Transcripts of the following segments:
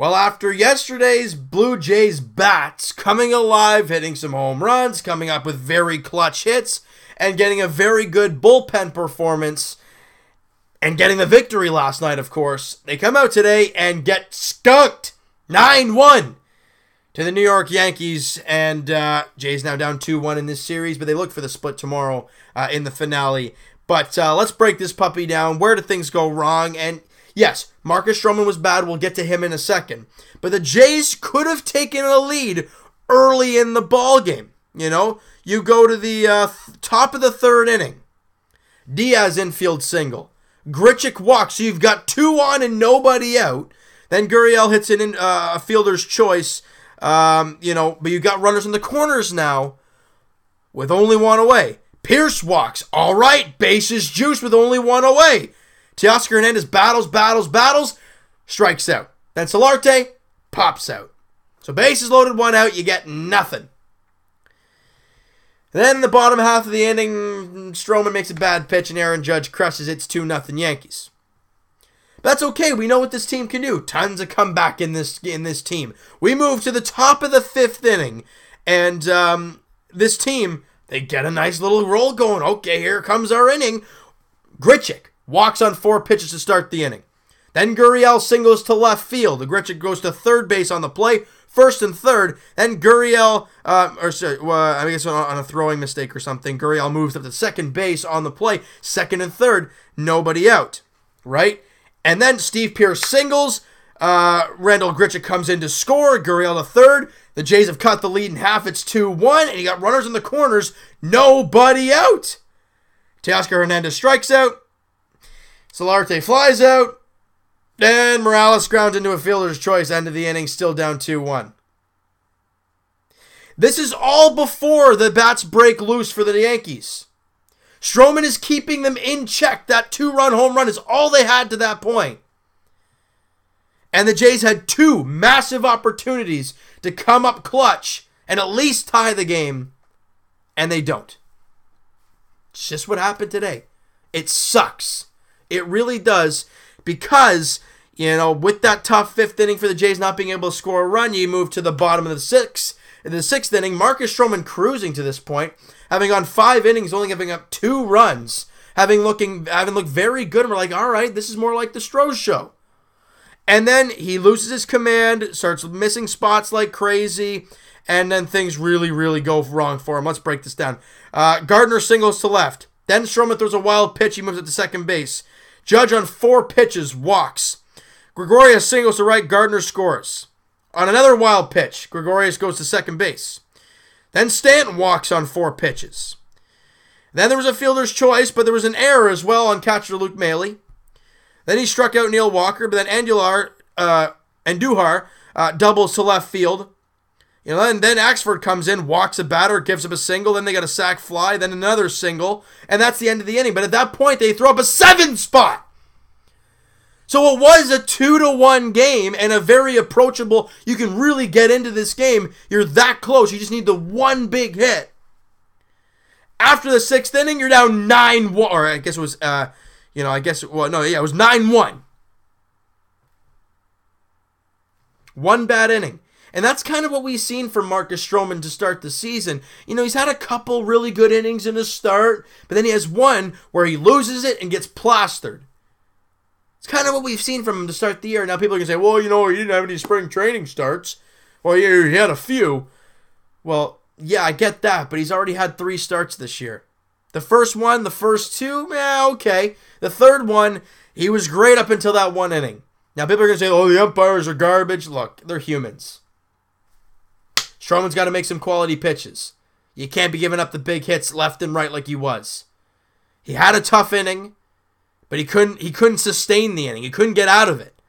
Well, after yesterday's Blue Jays bats coming alive, hitting some home runs, coming up with very clutch hits, and getting a very good bullpen performance, and getting the victory last night, of course, they come out today and get skunked 9-1 to the New York Yankees, and Jays now down 2-1 in this series, but they look for the split tomorrow in the finale. But let's break this puppy down. Where did things go wrong? And yes, Marcus Stroman was bad. We'll get to him in a second. But the Jays could have taken a lead early in the ball game. You know, you go to the top of the third inning. Diaz infield single. Grichuk walks, so you've got 2 on and nobody out. Then Gurriel hits a fielder's choice. But you got runners in the corners now with only 1 away. Pierce walks. All right, bases juice with only 1 away. Teoscar Hernandez battles, strikes out. Then Solarte pops out. So bases loaded, 1 out, you get nothing. Then in the bottom half of the inning, Stroman makes a bad pitch and Aaron Judge crushes it. It's 2-0 Yankees. That's okay. We know what this team can do. Tons of comeback in this team. We move to the top of the 5th inning, and this team, they get a nice little roll going. Okay, here comes our inning. Grichuk walks on 4 pitches to start the inning. Then Gurriel singles to left field. Grichuk goes to third base on the play, first and third. Then Gurriel, I guess on a throwing mistake or something, Gurriel moves up to second base on the play, second and third, nobody out, right? And then Steve Pierce singles. Randall Grichuk comes in to score. Gurriel to third. The Jays have cut the lead in half. It's 2-1, and you got runners in the corners. Nobody out. Teoscar Hernandez strikes out. Solarte flies out. Then Morales grounds into a fielder's choice. End of the inning, still down 2-1. This is all before the bats break loose for the Yankees. Stroman is keeping them in check. That 2-run home run is all they had to that point. And the Jays had 2 massive opportunities to come up clutch and at least tie the game, and they don't. It's just what happened today. It sucks. It really does, because, with that tough 5th inning for the Jays not being able to score a run, you move to the bottom of the 6th. In the 6th inning, Marcus Stroman cruising to this point, having gone 5 innings, only giving up 2 runs, having looked very good, and we're like, all right, this is more like the Stroh show. And then he loses his command, starts missing spots like crazy, and then things really, really go wrong for him. Let's break this down. Gardner singles to left. Then Stroman throws a wild pitch. He moves it to second base. Judge on 4 pitches walks. Gregorius singles to right. Gardner scores. On another wild pitch, Gregorius goes to second base. Then Stanton walks on 4 pitches. Then there was a fielder's choice, but there was an error as well on catcher Luke Maile. Then he struck out Neil Walker, but then Andujar doubles to left field. And then Axford comes in, walks a batter, gives up a single, then they got a sac fly, then another single, and that's the end of the inning. But at that point, they throw up a 7 spot. So it was a 2-1 game and a very approachable, you can really get into this game. You're that close. You just need the one big hit. After the 6th inning, you're down 9-1, or I guess it was, it was 9-1. One bad inning. And that's kind of what we've seen from Marcus Stroman to start the season. He's had a couple really good innings in the start, but then he has one where he loses it and gets plastered. It's kind of what we've seen from him to start the year. Now people are going to say, well, he didn't have any spring training starts. Well, he had a few. Well, yeah, I get that, but he's already had 3 starts this year. The first one, the first 2, okay. The third one, he was great up until that 1 inning. Now people are going to say, oh, the umpires are garbage. Look, they're humans. Stroman's got to make some quality pitches. You can't be giving up the big hits left and right like he was. He had a tough inning, but he couldn't sustain the inning. He couldn't get out of it.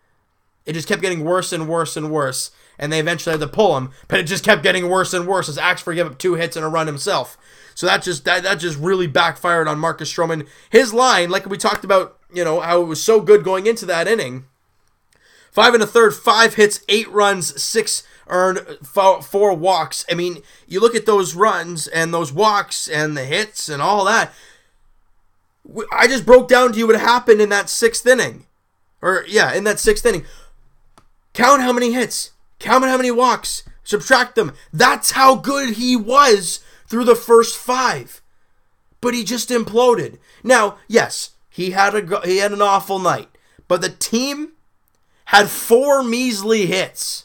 It just kept getting worse and worse and worse, and they eventually had to pull him, but it just kept getting worse and worse as Axford gave up 2 hits and a run himself. So that just really backfired on Marcus Stroman. His line, like we talked about, how it was so good going into that inning. 5 1/3, 5 hits, 8 runs, 6 earned, 4 walks. I mean, you look at those runs and those walks and the hits and all that. I just broke down to you what happened in that 6th inning. In that 6th inning. Count how many hits. Count how many walks. Subtract them. That's how good he was through the first 5. But he just imploded. Now, yes, he had an awful night. But the team had 4 measly hits.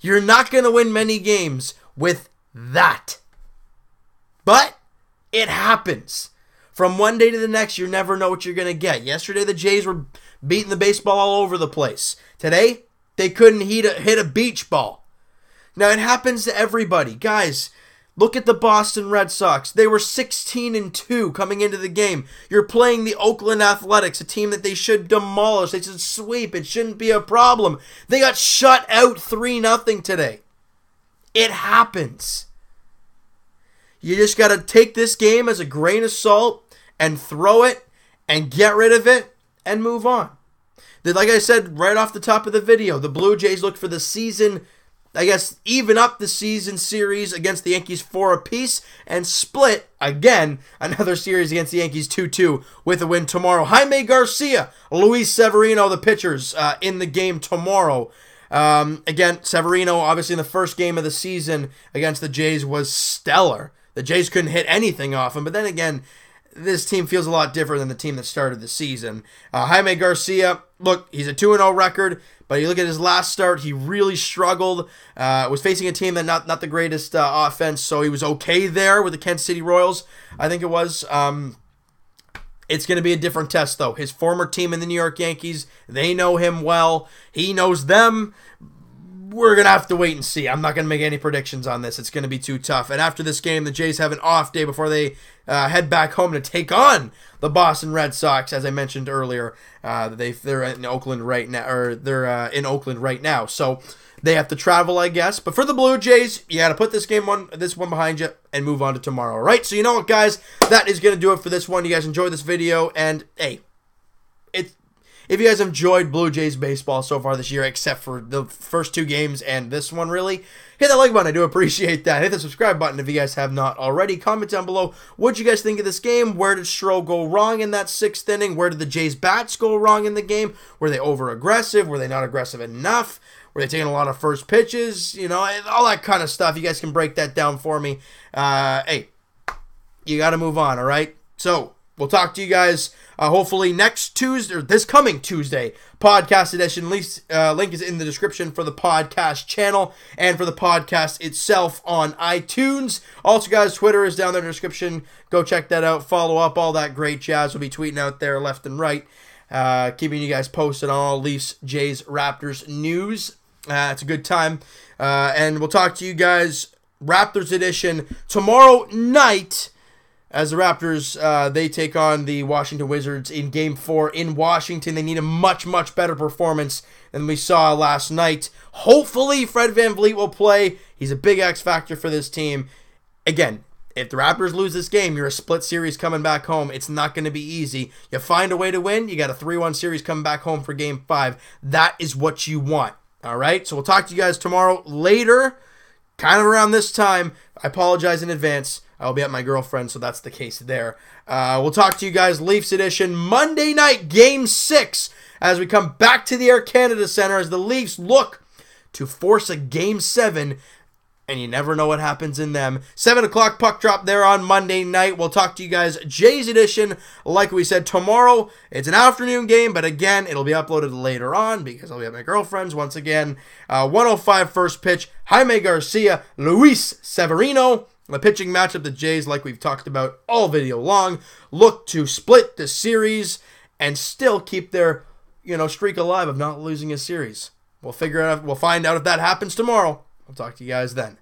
You're not going to win many games with that. But it happens. From one day to the next, you never know what you're going to get. Yesterday, the Jays were beating the baseball all over the place. Today, they couldn't hit a beach ball. Now, it happens to everybody. Guys, look at the Boston Red Sox. They were 16-2 coming into the game. You're playing the Oakland Athletics, a team that they should demolish. They should sweep. It shouldn't be a problem. They got shut out 3-0 today. It happens. You just got to take this game as a grain of salt and throw it and get rid of it and move on. Like I said right off the top of the video, the Blue Jays look for the season, I guess, even up the season series against the Yankees 4 apiece and split, again, another series against the Yankees 2-2 with a win tomorrow. Jaime Garcia, Luis Severino, the pitchers in the game tomorrow. Again, Severino, obviously in the first game of the season against the Jays, was stellar. The Jays couldn't hit anything off him, but then again, this team feels a lot different than the team that started the season. Jaime Garcia, look, he's a 2-0 record, but you look at his last start, he really struggled. Was facing a team that not the greatest offense, so he was okay there with the Kansas City Royals, I think it was. It's going to be a different test, though. His former team in the New York Yankees, they know him well. He knows them. We're going to have to wait and see. I'm not going to make any predictions on this. It's going to be too tough. And after this game, the Jays have an off day before they head back home to take on the Boston Red Sox. As I mentioned earlier, they're in Oakland right now, or they're in Oakland right now. So they have to travel, I guess. But for the Blue Jays, you got to put this one behind you and move on to tomorrow. All right. So you know what, guys? That is going to do it for this one. You guys enjoyed this video, and hey, if you guys enjoyed Blue Jays baseball so far this year, except for the first 2 games and this one really, hit that like button. I do appreciate that. Hit the subscribe button if you guys have not already. Comment down below what you guys think of this game. Where did Stroh go wrong in that 6th inning? Where did the Jays bats go wrong in the game? Were they over-aggressive? Were they not aggressive enough? Were they taking a lot of first pitches? You know, all that kind of stuff. You guys can break that down for me. Hey, you got to move on, all right? So we'll talk to you guys hopefully next Tuesday, or this coming Tuesday, podcast edition. Link is in the description for the podcast channel and for the podcast itself on iTunes. Also, guys, Twitter is down there in the description. Go check that out. Follow up, all that great jazz. We'll be tweeting out there left and right, keeping you guys posted on all Leafs, Jays, Raptors news. It's a good time. And we'll talk to you guys, Raptors edition, tomorrow night, as the Raptors, they take on the Washington Wizards in Game 4 in Washington. They need a much, much better performance than we saw last night. Hopefully, Fred VanVleet will play. He's a big X factor for this team. Again, if the Raptors lose this game, you're a split series coming back home. It's not going to be easy. You find a way to win. You got a 3-1 series coming back home for Game 5. That is what you want. All right? So we'll talk to you guys tomorrow later, kind of around this time. I apologize in advance. I'll be at my girlfriend, so that's the case there. We'll talk to you guys, Leafs edition, Monday night, Game 6, as we come back to the Air Canada Centre as the Leafs look to force a Game 7, and you never know what happens in them. 7 o'clock puck drop there on Monday night. We'll talk to you guys, Jays edition, like we said, tomorrow. It's an afternoon game, but again, it'll be uploaded later on because I'll be at my girlfriend's once again. 1:05 first pitch, Jaime Garcia, Luis Severino. The pitching matchup, the Jays, like we've talked about all video long, look to split the series and still keep their, streak alive of not losing a series. We'll find out if that happens tomorrow. We'll talk to you guys then.